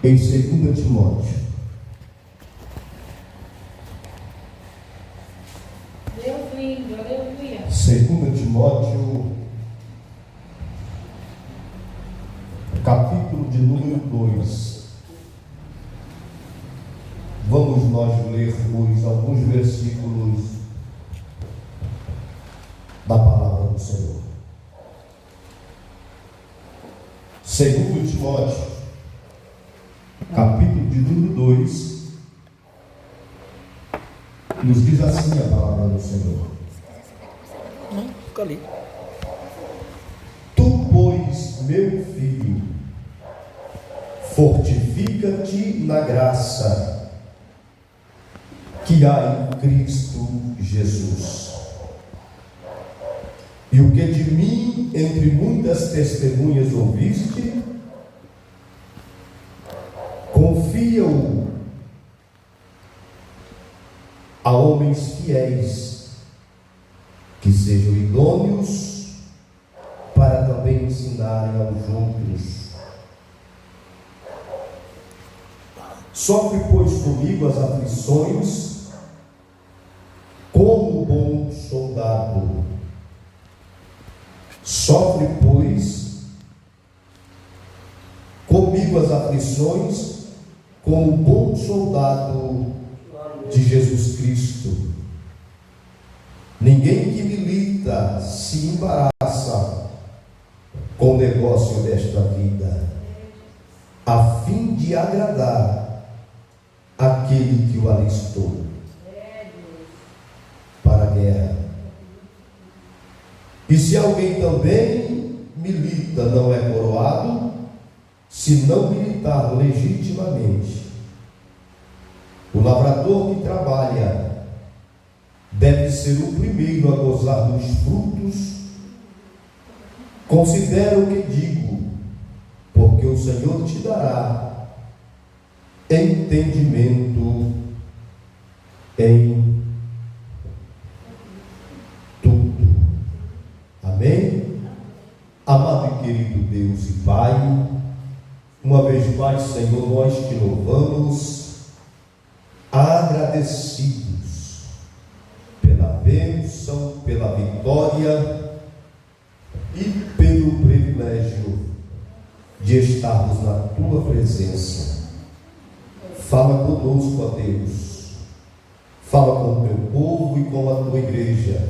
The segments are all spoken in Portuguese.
em 2 Timóteo. Deus lindo, aleluia. 2 Timóteo, capítulo de número 2. Vamos nós ler alguns versículos da palavra do Senhor. 2 Timóteo, capítulo de número 2, nos diz assim a palavra do Senhor. Fica ali. Tu, pois, meu filho, fortifica-te na graça que há em Cristo Jesus. E o que de mim, entre muitas testemunhas, ouviste, confia-o a homens fiéis, que sejam idôneos para também ensinarem aos outros. Sofre, pois, comigo as aflições, como bom soldado. Sofre, pois, comigo as aflições, como bom soldado de Jesus Cristo. Ninguém que milita se embaraça com o negócio desta vida, a fim de agradar aquele que o alistou para a guerra. E se alguém também milita, não é coroado, se não militar legitimamente. O lavrador que trabalha deve ser o primeiro a gozar dos frutos. Considera o que digo, porque o Senhor te dará entendimento em tudo. Amém? Amado e querido Deus e Pai, uma vez mais, Senhor, nós te louvamos, agradecidos pela bênção, pela vitória e pelo privilégio de estarmos na tua presença. Fala conosco, ó Deus, fala com o teu povo e com a tua igreja,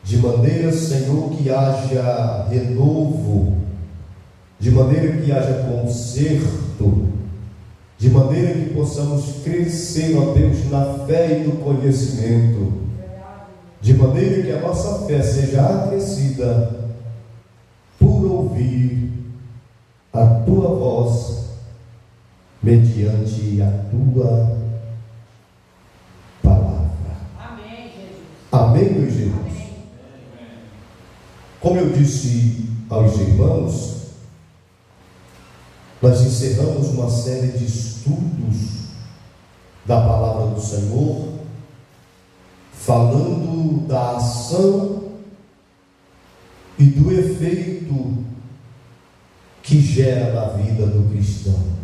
de maneira, Senhor, que haja renovo, de maneira que haja conserto, de maneira que possamos crescer, ó Deus, na fé e no conhecimento, de maneira que a nossa fé seja acrescida por ouvir a tua voz, mediante a tua palavra. Amém, Jesus. Amém, meus irmãos? Amém. Como eu disse aos irmãos, nós encerramos uma série de estudos da palavra do Senhor, falando da ação e do efeito que gera na vida do cristão.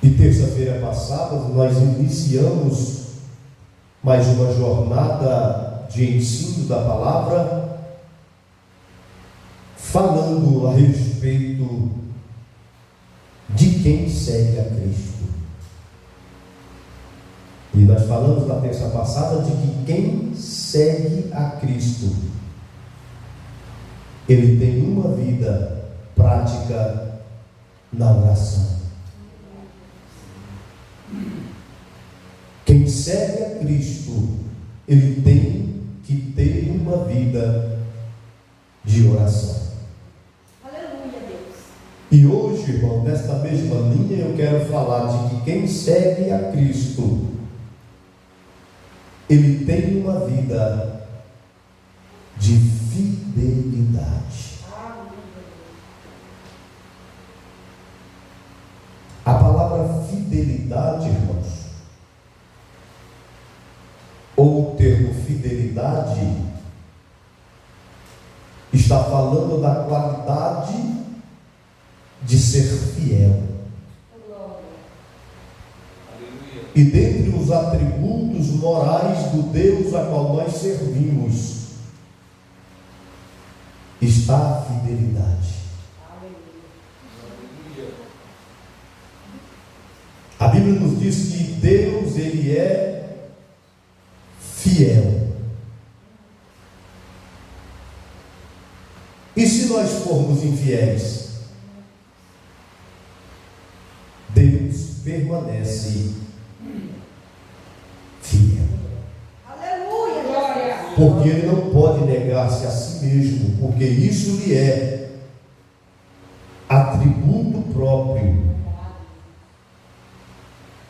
E terça-feira passada nós iniciamos mais uma jornada de ensino da palavra, falando a respeito de quem segue a Cristo. E nós falamos na terça passada de que quem segue a Cristo, ele tem uma vida prática na oração. Quem segue a Cristo, ele tem que ter uma vida de oração. E hoje, irmão, nesta mesma linha, eu quero falar de que quem segue a Cristo, ele tem uma vida de fidelidade. A palavra fidelidade, irmãos, ou o termo fidelidade, está falando da qualidade de ser fiel. E dentre os atributos morais do Deus a qual nós servimos está a fidelidade. A Bíblia nos diz que Deus, Ele é fiel. E se nós formos infiéis, Deus permanece fiel. Aleluia! Glória! Porque Ele não pode negar-se a si mesmo, porque isso lhe é atributo próprio.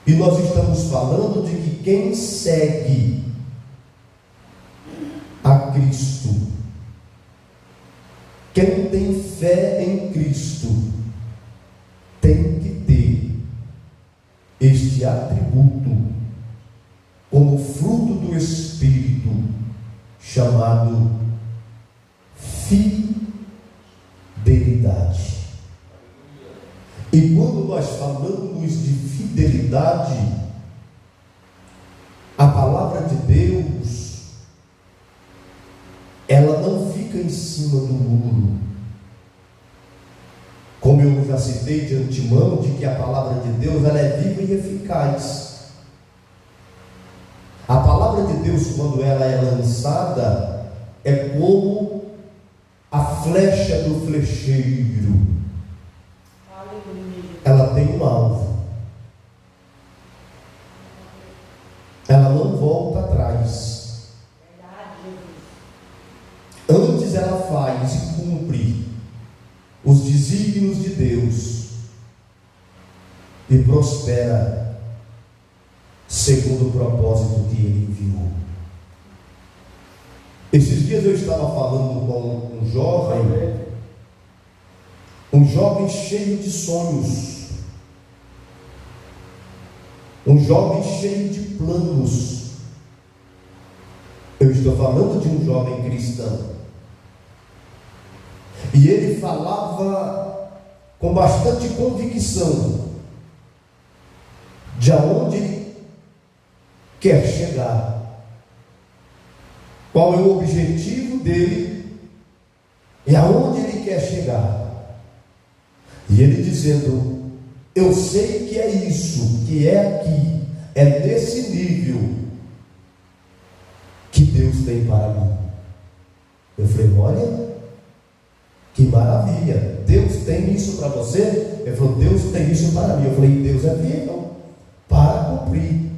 E nós estamos falando de que quem segue a Cristo, quem tem fé em Cristo, tem que ter este atributo como fruto do Espírito, chamado fidelidade. E quando nós falamos de fidelidade, a palavra de Deus, ela não fica em cima do muro. Como eu já citei de antemão, de que a palavra de Deus, ela é viva e eficaz. A palavra de Deus, quando ela é lançada, é como a flecha do flecheiro. Ela tem um alvo. Ela não volta atrás. Antes ela faz e cumpre os desígnios de Deus e prospera segundo o propósito que Ele enviou. Esses dias eu estava falando com um jovem cheio de sonhos, um jovem cheio de planos. Eu estou falando de um jovem cristão. E ele falava com bastante convicção de aonde ele quer chegar, qual é o objetivo dele e aonde ele quer chegar. E ele dizendo: eu sei que é isso, que é aqui, é nesse nível que Deus tem para mim. Eu falei: olha, que maravilha, Deus tem isso para você? Ele falou: Deus tem isso para mim. Eu falei: Deus é fiel para cumprir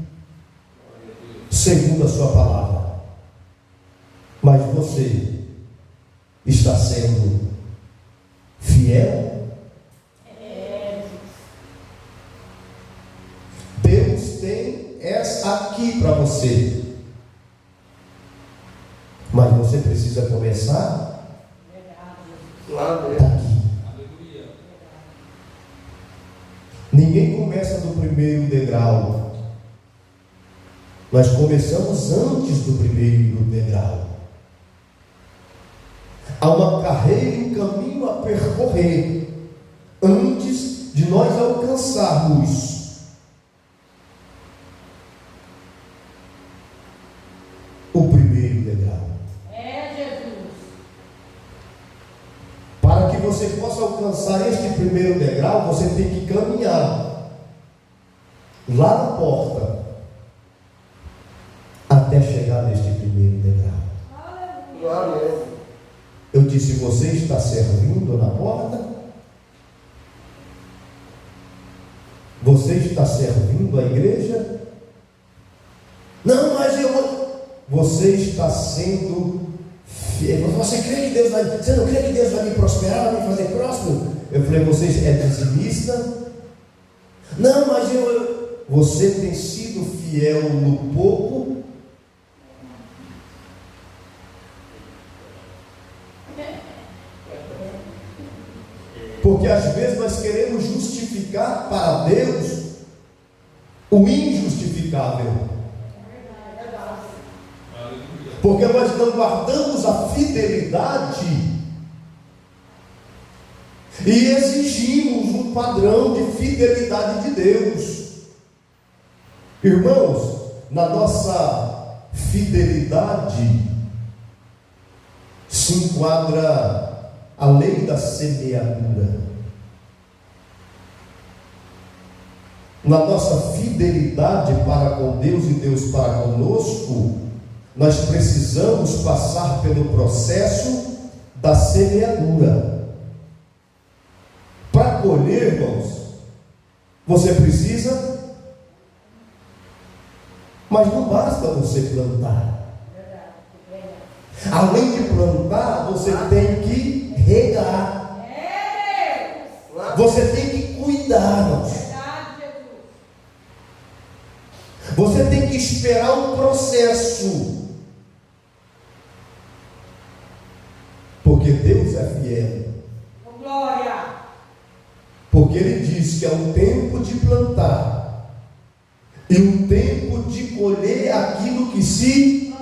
segundo a sua palavra. Mas você está sendo fiel? Deus tem essa aqui para você, mas você precisa começar daqui. Ninguém começa do primeiro degrau, nós começamos antes do primeiro degrau. Há uma carreira e um caminho a percorrer antes de nós alcançarmos o primeiro degrau. É Jesus. Para que você possa alcançar este primeiro degrau, você tem que caminhar lá na porta até chegar neste primeiro degrau. Eu disse: você está servindo na porta? Você está servindo a igreja? Não, mas você está sendo fiel. Você crê que Deus vai? Você não crê que Deus vai me prosperar, vai me fazer próspero? Eu falei: você é dizimista? Não, mas você tem sido fiel no pouco? Porque às vezes nós queremos justificar para Deus o injustificável. Porque nós não guardamos a fidelidade e exigimos um padrão de fidelidade de Deus. Irmãos, na nossa fidelidade se enquadra a lei da semeadura. Na nossa fidelidade para com Deus e Deus para conosco, nós precisamos passar pelo processo da semeadura. Para colher, irmãos, você precisa, mas não basta você plantar. Além de plantar, você tem que regar. Você tem que cuidar, irmãos. Você tem que esperar um processo, porque Deus é fiel. Glória! Porque Ele diz que é um tempo de plantar e um tempo de colher aquilo que se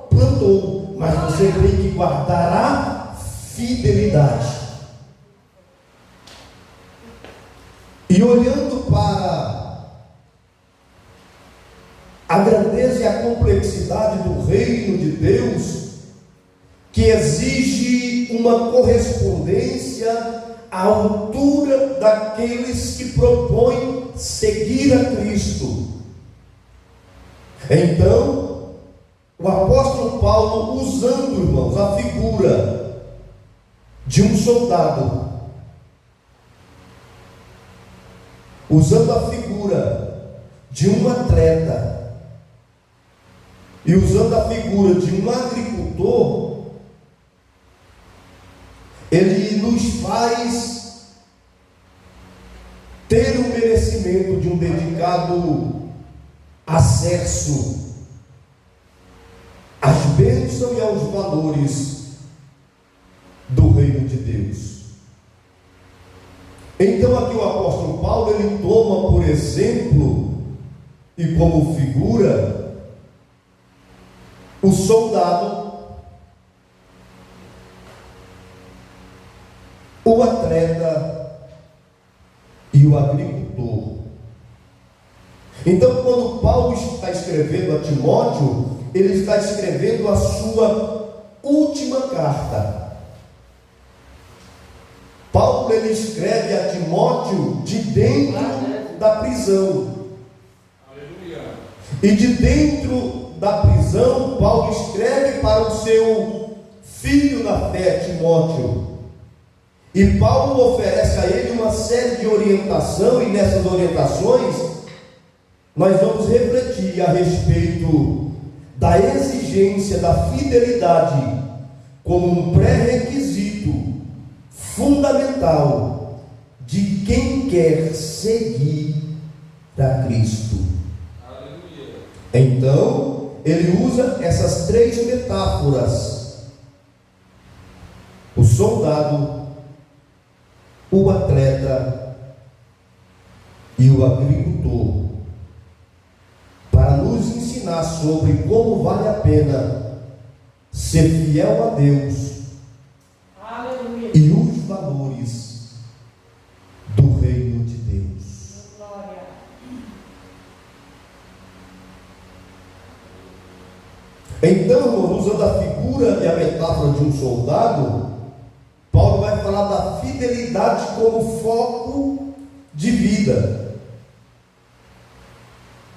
plantou, mas você tem que guardar a fidelidade. E olhando para a grandeza e a complexidade do reino de Deus, que exige uma correspondência à altura daqueles que propõem seguir a Cristo. Então, o apóstolo Paulo, usando, irmãos, a figura de um soldado, usando a figura de um atleta, e usando a figura de um agricultor, ele nos faz ter o merecimento de um dedicado acesso às bênçãos e aos valores do reino de Deus. Então aqui o apóstolo Paulo, ele toma por exemplo e como figura o soldado, o atleta e o agricultor. Então, quando Paulo está escrevendo a Timóteo, ele está escrevendo a sua última carta. Paulo, ele escreve a Timóteo de dentro da prisão. Aleluia. E de dentro da prisão, Paulo escreve para o seu filho na fé, Timóteo. E Paulo oferece a ele uma série de orientação, e nessas orientações nós vamos refletir a respeito da exigência da fidelidade como um pré-requisito fundamental de quem quer seguir a Cristo. Aleluia. Então, ele usa essas três metáforas: o soldado, o atleta e o agricultor, para nos ensinar sobre como vale a pena ser fiel a Deus. Aleluia. E os valores do reino de Deus. Glória. Então, usando a figura e a metáfora de um soldado, Paulo vai falar da fidelidade como foco de vida.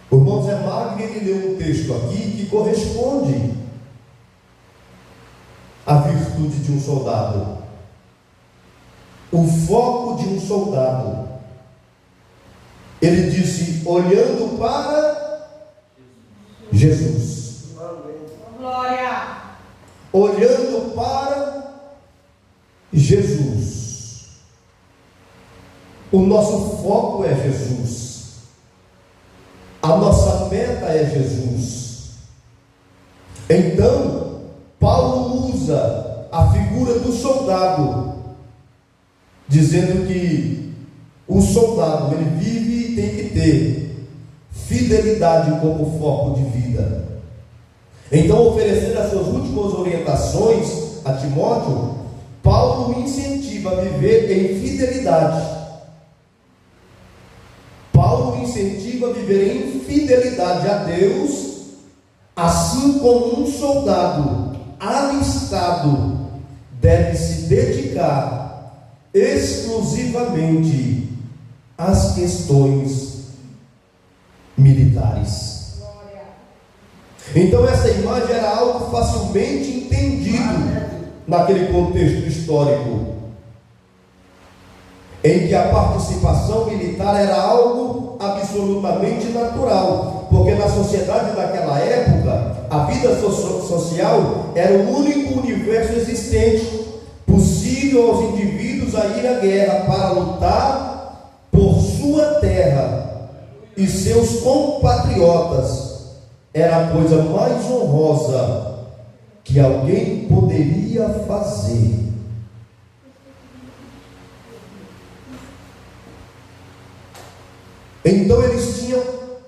O irmão Zé Magre, ele leu um texto aqui que corresponde à virtude de um soldado. O foco de um soldado. Ele disse: olhando para Jesus. Glória. Olhando para Jesus. O nosso foco é Jesus. A nossa meta é Jesus. Então, Paulo usa a figura do soldado, dizendo que o soldado, ele vive e tem que ter fidelidade como foco de vida. Então, oferecendo as suas últimas orientações a Timóteo, Paulo me incentiva a viver em fidelidade. Paulo me incentiva a viver em fidelidade a Deus, assim como um soldado alistado deve se dedicar exclusivamente às questões militares. Então essa imagem era algo facilmente entendido naquele contexto histórico, em que a participação militar era algo absolutamente natural, porque na sociedade daquela época, a vida social era o único universo existente, possível aos indivíduos a ir à guerra para lutar por sua terra e seus compatriotas. Era a coisa mais honrosa que alguém poderia fazer. Então eles tinham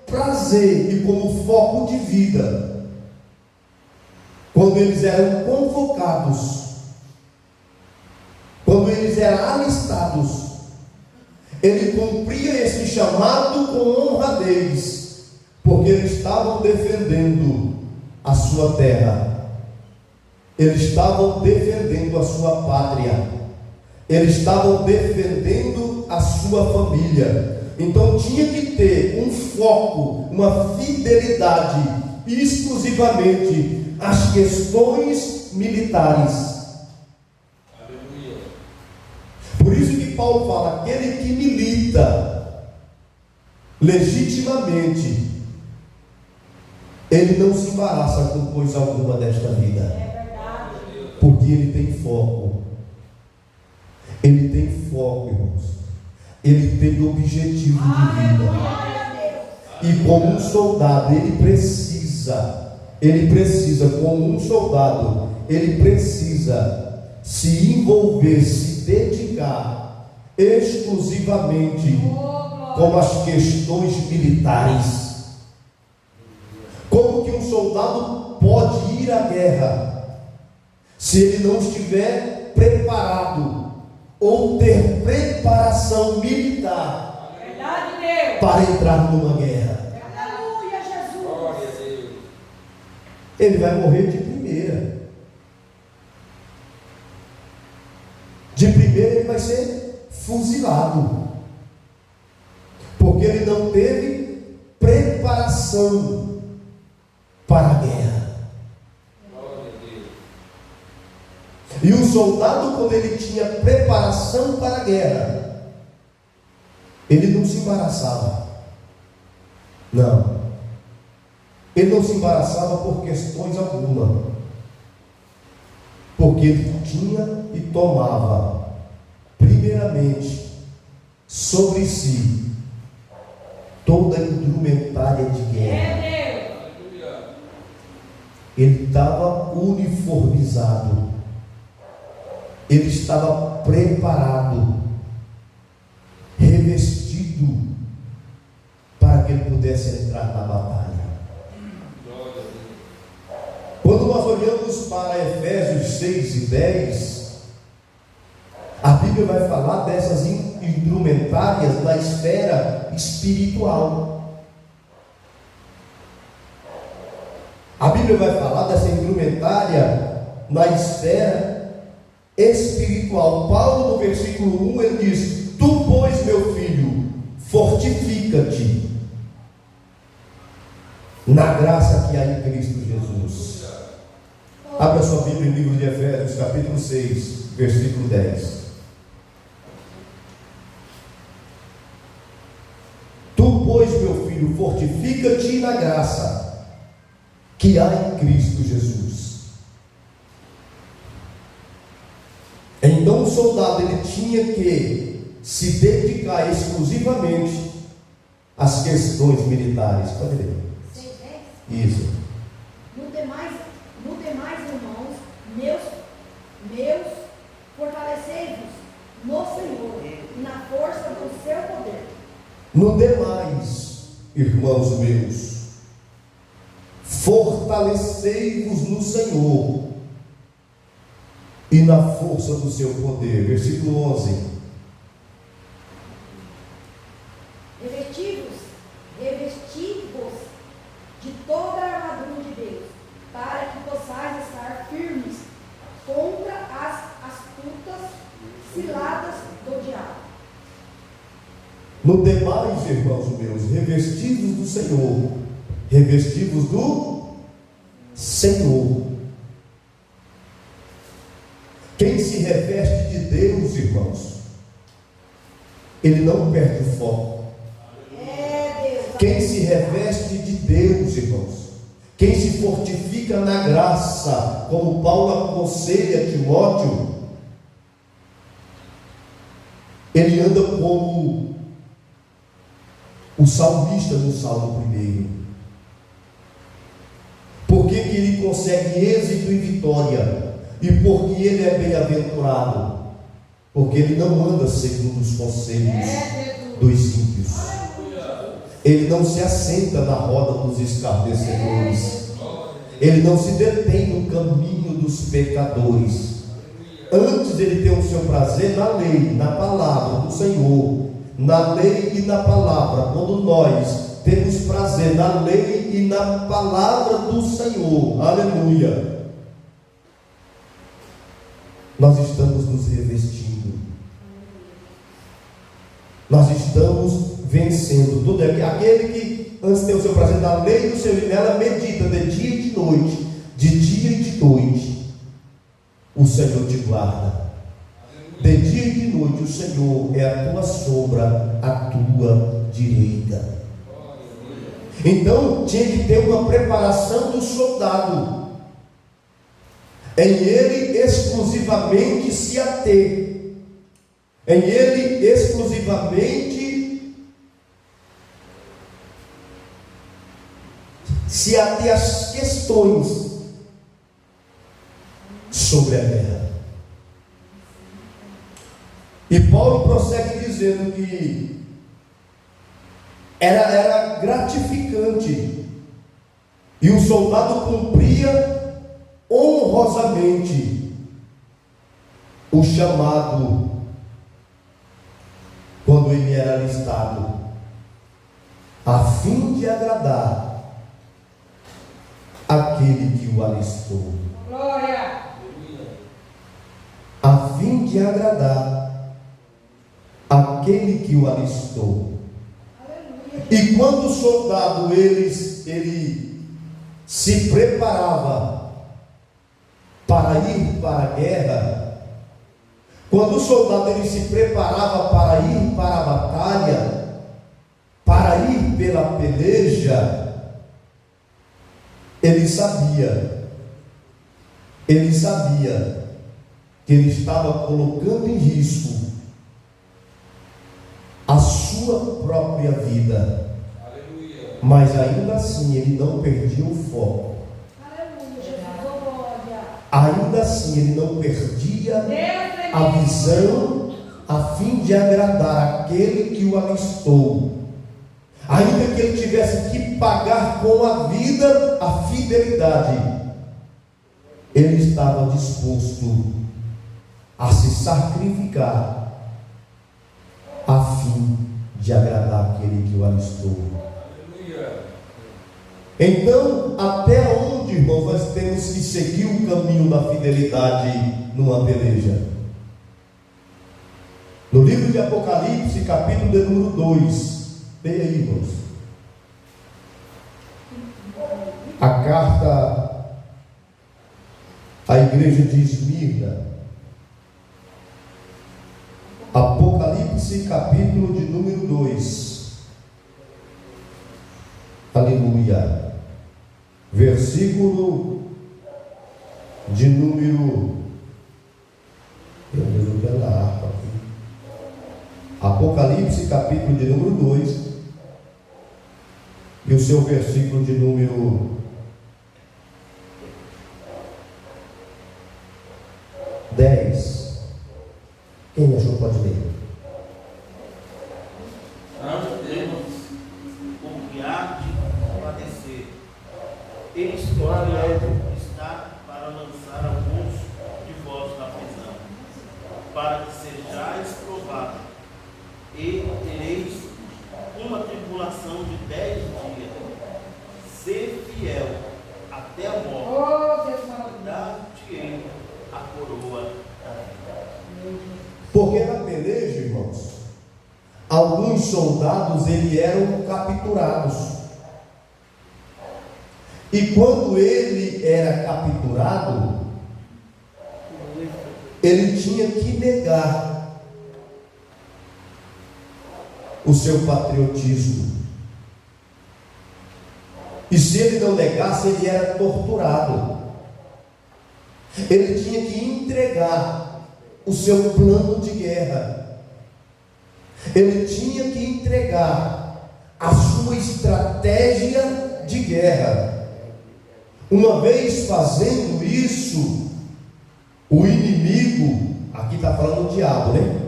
prazer e como foco de vida, quando eles eram convocados, quando eles eram alistados, ele cumpria esse chamado com honradez, porque eles estavam defendendo a sua terra, eles estavam defendendo a sua pátria, eles estavam defendendo a sua família. Então tinha que ter um foco, uma fidelidade exclusivamente às questões militares. Aleluia. Por isso que Paulo fala, aquele que milita legitimamente, ele não se embaraça com coisa alguma desta vida. É verdade. Porque ele tem foco. Ele tem foco, irmãos. Ele tem objetivo de vida. E como um soldado, ele precisa, como um soldado, ele precisa se envolver, se dedicar exclusivamente com as questões militares. Como que um soldado pode ir à guerra se ele não estiver preparado ou ter preparação militar para entrar numa guerra? Aleluia, Jesus. Ele vai morrer de primeira. De primeira ele vai ser fuzilado, porque ele não teve preparação para a guerra. E o soldado, quando ele tinha preparação para a guerra, ele não se embaraçava. Não. Ele não se embaraçava por questões alguma. Porque ele tinha e tomava, primeiramente, sobre si, toda a indumentária de guerra. Ele estava uniformizado. Ele estava preparado, revestido, para que ele pudesse entrar na batalha. Quando nós olhamos para Efésios 6 e 10, a Bíblia vai falar dessas indumentárias da esfera espiritual. A Bíblia vai falar dessa indumentária na esfera espiritual. Paulo, no versículo 1, ele diz: tu, pois, meu filho, fortifica-te na graça que há em Cristo Jesus. Abra sua Bíblia em livro de Efésios, capítulo 6, versículo 10. Tu, pois, meu filho, fortifica-te na graça que há em Cristo Jesus. Então o soldado, ele tinha que se dedicar exclusivamente às questões militares. Pode ler. Isso. No demais, irmãos, meus, fortalecei-vos no Senhor e na força do seu poder. No demais, irmãos meus, fortalecei-vos no Senhor e na força do seu poder. Versículo 11. Revesti-vos de toda a armadura de Deus, para que possais estar firmes contra as astutas ciladas do diabo. No demais, irmãos meus, revestidos do Senhor, revestivos do Senhor. Quem se reveste de Deus, irmãos, ele não perde o foco. Quem se reveste de Deus, irmãos, quem se fortifica na graça, como Paulo aconselha Timóteo, ele anda como o salmista no Salmo 1. Por que ele consegue êxito e vitória? E porque ele é bem-aventurado? Porque ele não anda segundo os conselhos dos ímpios. Ele não se assenta na roda dos escarnecedores. Ele não se detém no caminho dos pecadores. Antes ele tem o seu prazer na lei, na palavra do Senhor. Na lei e na palavra. Quando nós temos prazer na lei e na palavra do Senhor, aleluia, nós estamos nos revestindo, nós estamos vencendo tudo aquele que antes tem o seu prazer na lei e no seu, nela medita de dia e de noite, de dia e de noite, o Senhor te guarda. De dia e de noite o Senhor é a tua sombra, a tua direita. Então tinha que ter uma preparação do soldado, em ele exclusivamente se ater, em ele exclusivamente se ater às questões sobre a guerra. E Paulo prossegue dizendo que era gratificante, e o soldado cumpria honrosamente o chamado quando ele era alistado, a fim de agradar aquele que o alistou. Glória! A fim de agradar aquele que o alistou. Aleluia! E quando o soldado ele se preparava para ir para a guerra, quando o soldado ele se preparava para ir para a batalha, para ir pela peleja, ele sabia que ele estava colocando em risco a sua própria vida. Aleluia. Mas ainda assim ele não perdia o foco. Aleluia, Jesus, glória! Ainda assim ele não perdia a visão, a fim de agradar aquele que o alistou. Ainda que ele tivesse que pagar com a vida a fidelidade, ele estava disposto a se sacrificar a fim de agradar aquele que o alistou. Então, até onde, irmãos, nós temos que seguir o caminho da fidelidade numa peleja? No livro de Apocalipse, capítulo de número 2, leia aí, irmãos. A carta à igreja de Esmirna. Apocalipse, capítulo de número 2. Aleluia. Versículo de número. Meu Deus, eu quero a harpa aqui. Apocalipse, capítulo de número 2. E o seu versículo de número 10. Quem achou pode ler. Não temos o que há de padecer. Eis que o diabo está para lançar alguns de vós na prisão, alguns soldados eles eram capturados. E quando ele era capturado, ele tinha que negar o seu patriotismo. E se ele não negasse, ele era torturado. Ele tinha que entregar o seu plano de guerra. Ele tinha que entregar a sua estratégia de guerra. Uma vez fazendo isso, o inimigo, aqui está falando do diabo, né?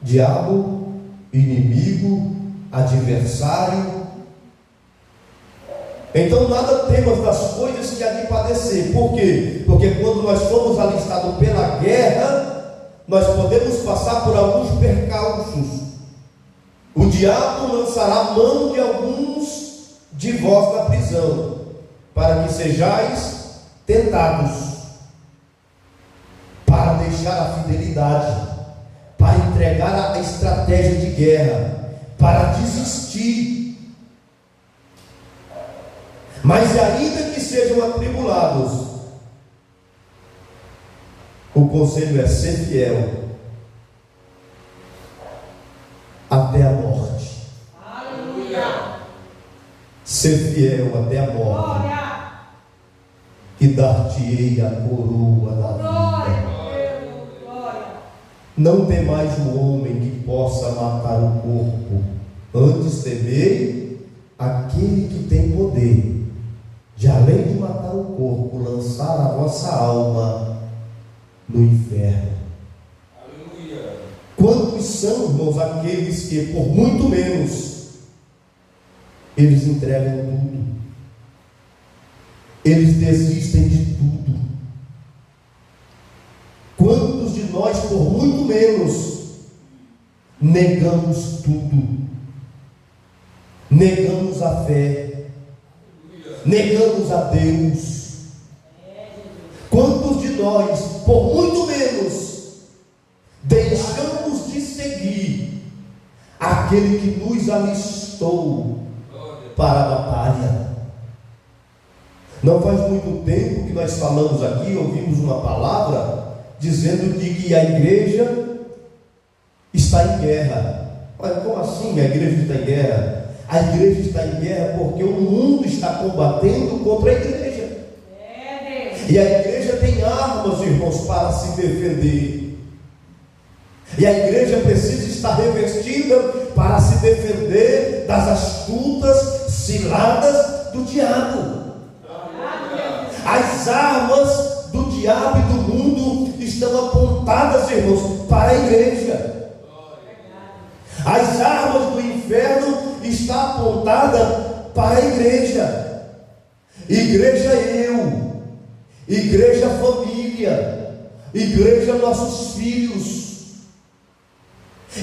Diabo, inimigo, adversário. Então nada temos das coisas que há de padecer. Por quê? Porque quando nós somos alistados pela guerra, nós podemos passar por alguns percalços. O diabo lançará mão de alguns de vós na prisão, para que sejais tentados, para deixar a fidelidade, para entregar a estratégia de guerra, para desistir. Mas ainda que sejam atribulados, o conselho é ser fiel até a morte. Aleluia. Ser fiel até a morte. Glória. E dar-te-ei a coroa da Glória. vida. Glória. Não temais o homem que possa matar o corpo, antes temei aquele que tem poder de, além de matar o corpo, lançar a vossa alma no inferno. Aleluia. Quantos são, irmãos, aqueles que por muito menos eles entregam tudo, eles desistem de tudo? Quantos de nós por muito menos negamos tudo, negamos a fé, negamos a Deus? Quantos de nós, por muito menos, deixamos de seguir aquele que nos alistou para a batalha? Não faz muito tempo que nós falamos aqui, ouvimos uma palavra dizendo que a igreja está em guerra. Olha, como assim a igreja está em guerra? A igreja está em guerra porque o mundo está combatendo contra a igreja. E a igreja tem armas, irmãos, para se defender. E a igreja precisa estar revestida para se defender das astutas ciladas do diabo. As armas do diabo e do mundo estão apontadas, irmãos, para a igreja. As armas do inferno estão apontadas para a igreja. Igreja eu, igreja família, igreja nossos filhos.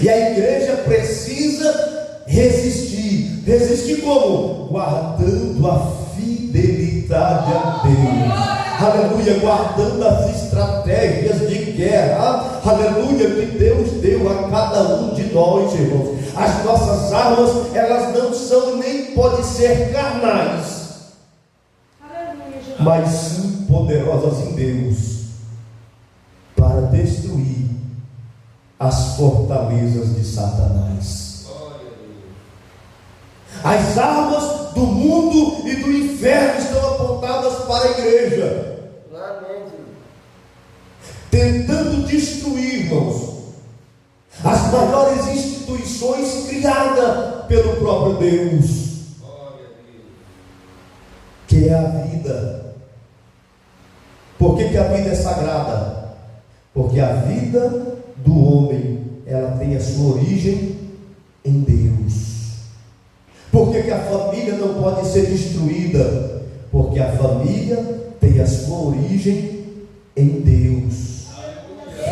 E a igreja precisa resistir. Resistir como? Guardando a fidelidade a Deus. Aleluia, guardando as estratégias de guerra, aleluia, que Deus deu a cada um de nós, irmãos. As nossas armas, elas não são nem podem ser carnais, mas sim poderosas em Deus, para destruir as fortalezas de Satanás. As armas do mundo e do inferno estão apontadas para a igreja, tentando destruir, irmãos, as maiores instituições criadas pelo próprio Deus, que é a vida. Por que a vida é sagrada? Porque a vida do homem, ela tem a sua origem em Deus. Por que a família não pode ser destruída? Porque a família tem a sua origem em Deus.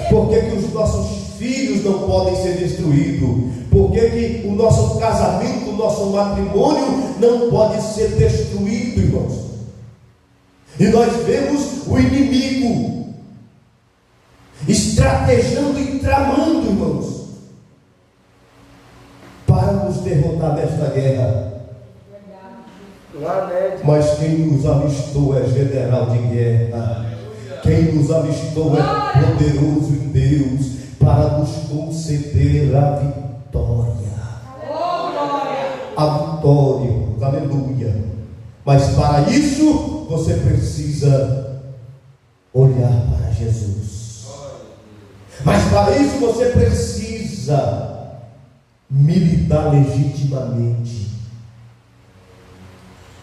Por que os nossos filhos não podem ser destruídos? Por que o nosso casamento, o nosso matrimônio não pode ser destruído, irmãos? E nós vemos o inimigo estrategando e tramando, irmãos, derrotar nesta guerra. Mas quem nos alistou é general de guerra. Quem nos alistou é poderoso em Deus para nos conceder a vitória. A vitória, irmãos, aleluia. Mas para isso você precisa olhar para Jesus. Mas para isso você precisa militar legitimamente.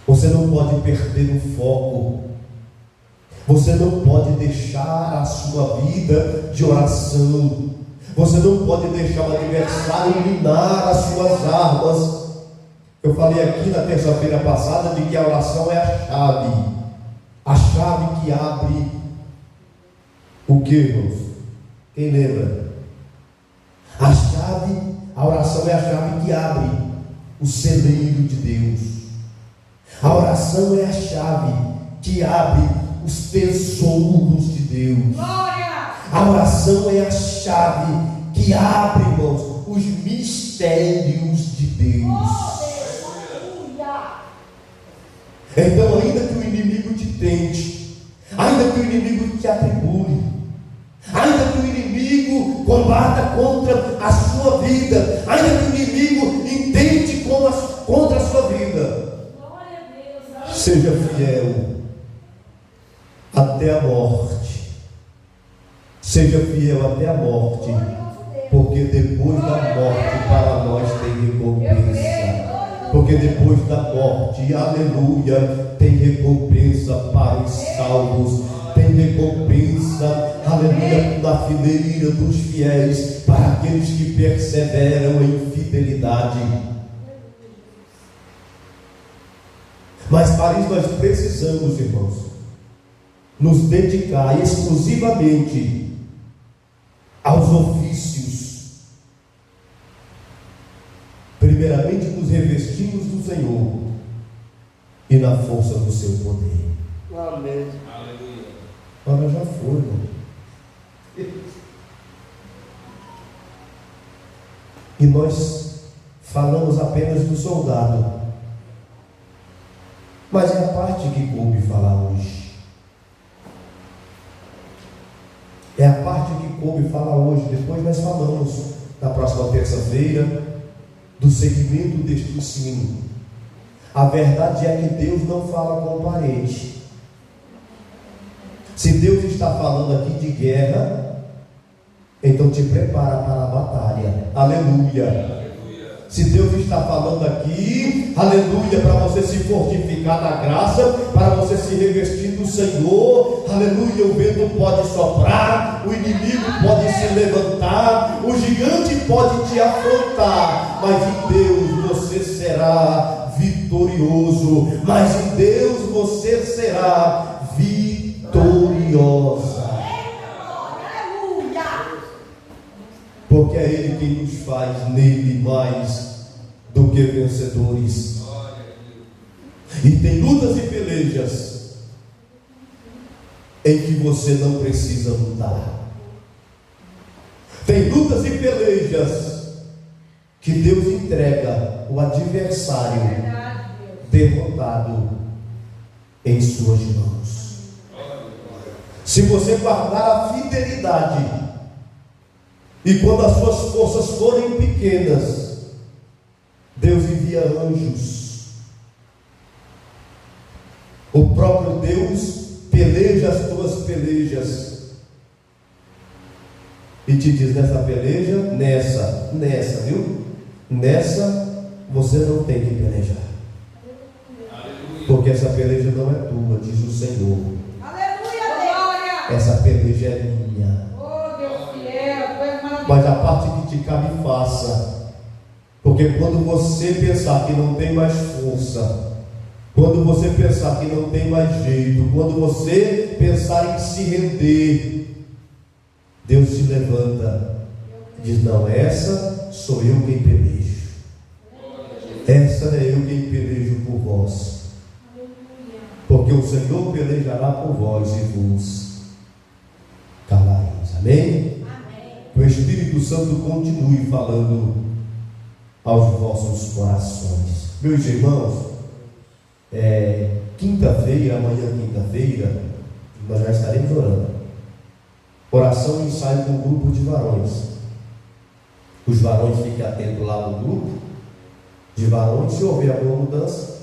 Você não pode perder o foco. Você não pode deixar a sua vida de oração. Você não pode deixar o adversário minar as suas armas. Eu falei aqui na terça-feira passada de que a oração é a chave que abre o que, irmãos? Quem lembra? A oração é a chave que abre o celeiro de Deus. A oração é a chave que abre os tesouros de Deus. A oração é a chave que abre, irmãos, os mistérios de Deus. Então, ainda que o inimigo te tente, ainda que o inimigo te atribule, ainda que o inimigo combata contra a sua vida, ainda que o inimigo intente contra a sua vida, seja fiel até a morte. Seja fiel até a morte, porque depois da morte para nós tem recompensa. Porque depois da morte, aleluia, tem recompensa para os salvos. Tem recompensa, aleluia, na fileira dos fiéis, para aqueles que perseveram em fidelidade. Mas para isso nós precisamos, irmãos, nos dedicar exclusivamente aos ofícios. Primeiramente nos revestimos do Senhor e na força do seu poder. Amém. Aleluia. Agora já foi, irmão. E nós falamos apenas do soldado, mas é a parte que coube falar hoje. É a parte que coube falar hoje. Depois nós falamos, na próxima terça-feira, do segmento deste ensino. A verdade é que Deus não fala com parede. Se Deus está falando aqui de guerra, então te prepara para a batalha. Aleluia. Se Deus está falando aqui, aleluia, para você se fortificar na graça, para você se revestir do Senhor, aleluia, o vento pode soprar, o inimigo pode se levantar, o gigante pode te afrontar, mas em Deus você será vitorioso, mas em Deus você será vitoriosa. Porque é Ele quem nos faz nele mais do que vencedores. E tem lutas e pelejas em que você não precisa lutar. Tem lutas e pelejas que Deus entrega o adversário derrotado em suas mãos. Se você guardar a fidelidade, e quando as suas forças forem pequenas, Deus envia anjos. O próprio Deus peleja as tuas pelejas e te diz: nessa peleja, nessa, viu? Nessa você não tem que pelejar. Aleluia. Porque essa peleja não é tua, diz o Senhor. Aleluia! Essa peleja é minha. Mas a parte que te cabe, faça. Porque quando você pensar que não tem mais força, quando você pensar que não tem mais jeito, quando você pensar em se render, Deus se levanta e diz: não, essa sou eu quem pelejo. Essa é eu quem pelejo por vós. Porque o Senhor pelejará por vós e vos calareis. Amém? Que o Espírito Santo continue falando aos vossos corações. Meus irmãos, quinta-feira, amanhã quinta-feira, nós já estaremos orando. Oração e ensaio com um grupo de varões. Os varões fiquem atentos lá no grupo de varões. Se houver alguma mudança,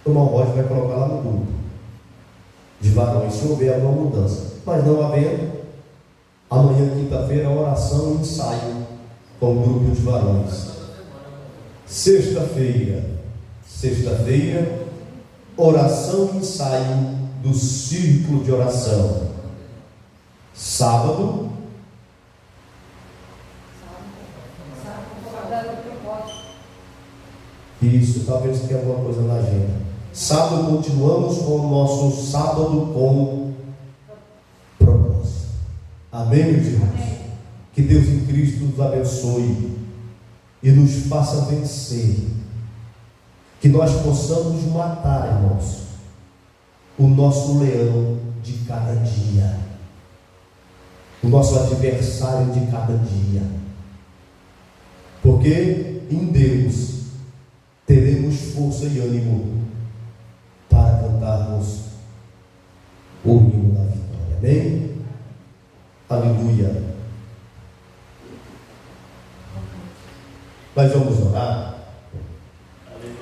o irmão Roger vai colocar lá no grupo de varões, se houver alguma mudança. Mas não havendo, amanhã quinta-feira, oração e ensaio com o grupo de varões. Sexta-feira, oração e ensaio do círculo de oração. Sábado, isso, talvez tenha alguma coisa na agenda. Sábado continuamos com o nosso sábado com propósito. Amém, meus irmãos? Que Deus em Cristo nos abençoe e nos faça vencer. Que nós possamos matar, irmãos, o nosso leão de cada dia, o nosso adversário de cada dia. Porque em Deus teremos força e ânimo para cantarmos o hino da vitória. Amém? Aleluia. Nós vamos orar.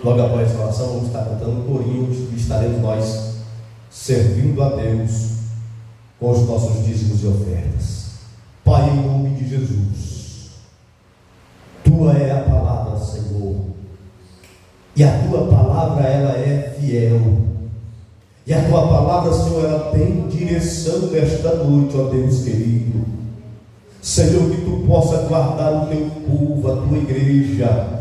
Logo após a oração, vamos estar cantando corinhos e estaremos nós servindo a Deus com os nossos dízimos e ofertas. Pai, em nome de Jesus, Tua é a palavra, Senhor, e a Tua palavra, ela é fiel, e a Tua palavra, Senhor, ela tem direção nesta noite, ó Deus querido. Senhor, que Tu possa guardar o Teu povo, a Tua igreja,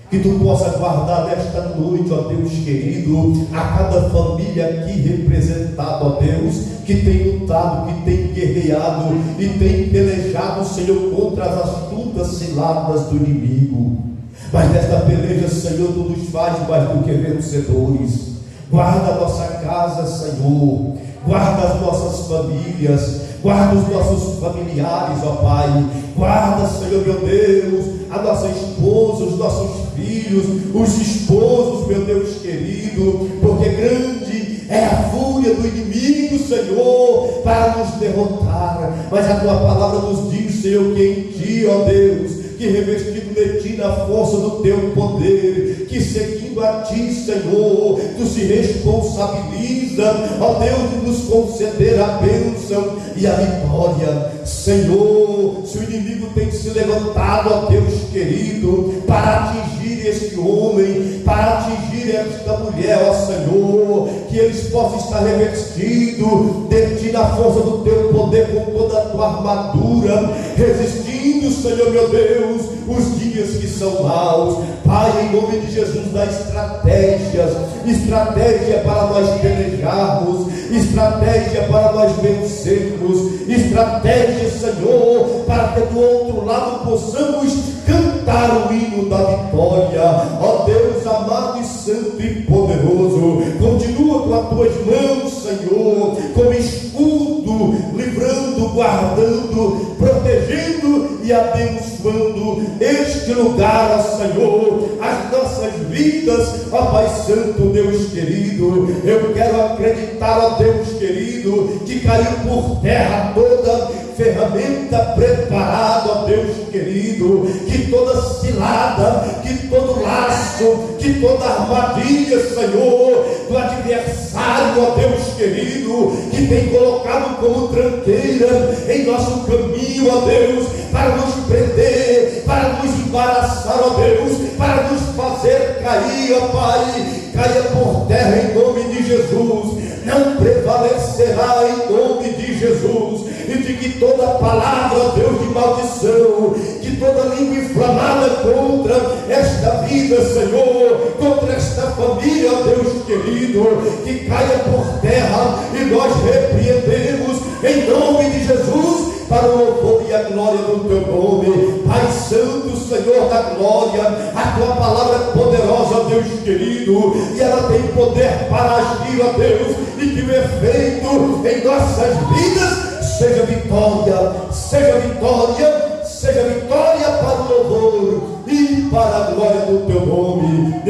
que Tu possa guardar nesta noite, ó Deus querido, a cada família aqui representada, ó Deus, que tem lutado, que tem guerreado e tem pelejado, Senhor, contra as astutas ciladas do inimigo. Mas nesta peleja, Senhor, Tu nos faz mais do que vencedores. Guarda a nossa casa, Senhor, guarda as nossas famílias, guarda os nossos familiares, ó Pai. Guarda, Senhor, meu Deus, a nossa esposa, os nossos filhos, os esposos, meu Deus querido, porque grande é a fúria do inimigo, Senhor, para nos derrotar. Mas a Tua palavra nos diz, Senhor, que em Ti, ó Deus, que revestido de Ti na força do Teu poder, que seguindo a Ti, Senhor, Tu se responsabiliza, ó Deus, de nos conceder a bênção e a vitória. Senhor, se o inimigo tem se levantado, ó Deus querido, para atingir este homem, para atingir esta mulher, ó Senhor, que eles possam estar revestidos de Ti na força do Teu poder, com toda a Tua armadura, resistindo, Senhor meu Deus, os dias que são maus. Pai, em nome de Jesus, dá estratégia para nós pelejarmos, estratégia para nós vencermos, estratégia, Senhor, para que do outro lado possamos cantar o hino da vitória. Ó Deus amado e santo e poderoso, continua com as Tuas mãos, Senhor, como escudo, livrando, guardando, protegendo e abençoando este lugar, ó Senhor, as nossas vidas, ó Pai Santo, Deus querido. Eu quero acreditar, ó Deus querido, que caiu por terra toda ferramenta preparada, ó Deus querido, que toda cilada, que todo laço, que toda armadilha, Senhor, do adversário, ó Deus querido, que tem colocado como tranqueira em nosso caminho, ó Deus, para nos prender, para nos embaraçar, ó Deus, para nos fazer cair, ó Pai, caia por terra em nome de Jesus. Não prevalecerá em nome de Jesus. E de que toda palavra, ó Deus, de maldição, que toda língua inflamada contra esta vida, Senhor, contra esta família, ó Deus querido, que caia por terra, e nós repreendemos em nome de Jesus, para o louvor e a glória do Teu nome. Pai Santo, Senhor da glória, a Tua palavra é poderosa, ó Deus querido, e ela tem poder para agir, ó Deus, e que o efeito em nossas vidas seja vitória, seja vitória, seja vitória para o louvor e para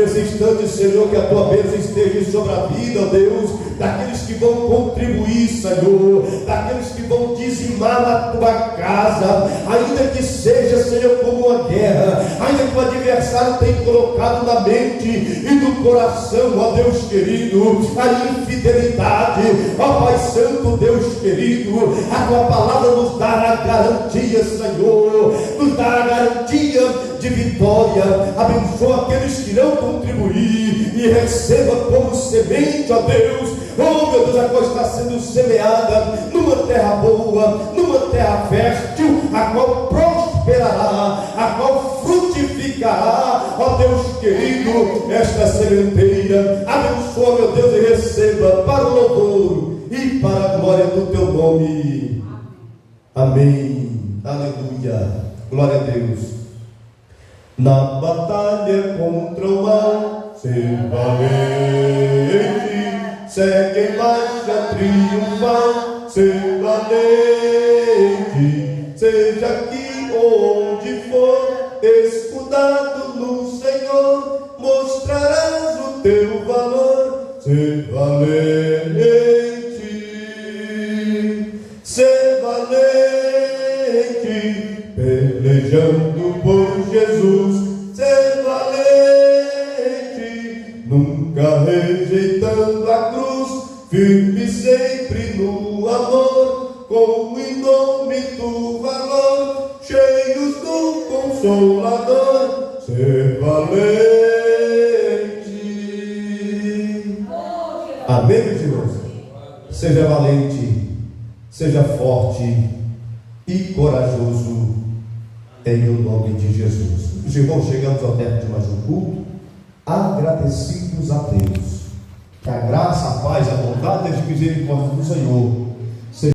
nesse instante, Senhor, que a tua bênção esteja sobre a vida, ó Deus, daqueles que vão contribuir, Senhor, daqueles que vão dizimar na tua casa, ainda que seja, Senhor, como uma guerra, ainda que o adversário tenha colocado na mente e no coração, ó Deus querido, a infidelidade, ó Pai Santo, Deus querido, a tua palavra nos dá a garantia, Senhor, nos dá a garantia de vitória. Abençoa aqueles que não contribuir e receba como semente, ó Deus. Oh meu Deus, a coisa está sendo semeada numa terra boa, numa terra fértil, a qual prosperará, a qual frutificará, ó Deus querido, esta sementeira. Abençoa, meu Deus, e receba para o louvor e para a glória do teu nome. Amém. Aleluia. Glória a Deus. Na batalha contra o mal, ser valente, segue em marcha triunfal, ser valente, seja aqui onde for, escudado no Senhor, mostrarás o teu valor, ser valente, ser valente, pelejando por Jesus, ser valente, nunca rejeitando a cruz, firme sempre no amor, com o indômito valor, cheios do Consolador, ser valente. Amém, meus irmãos? Seja valente, seja forte e corajoso, em o nome de Jesus. Os irmãos, chegamos ao término de mais um culto, agradecidos a Deus. Que a graça, a paz, a bondade e a misericórdia do Senhor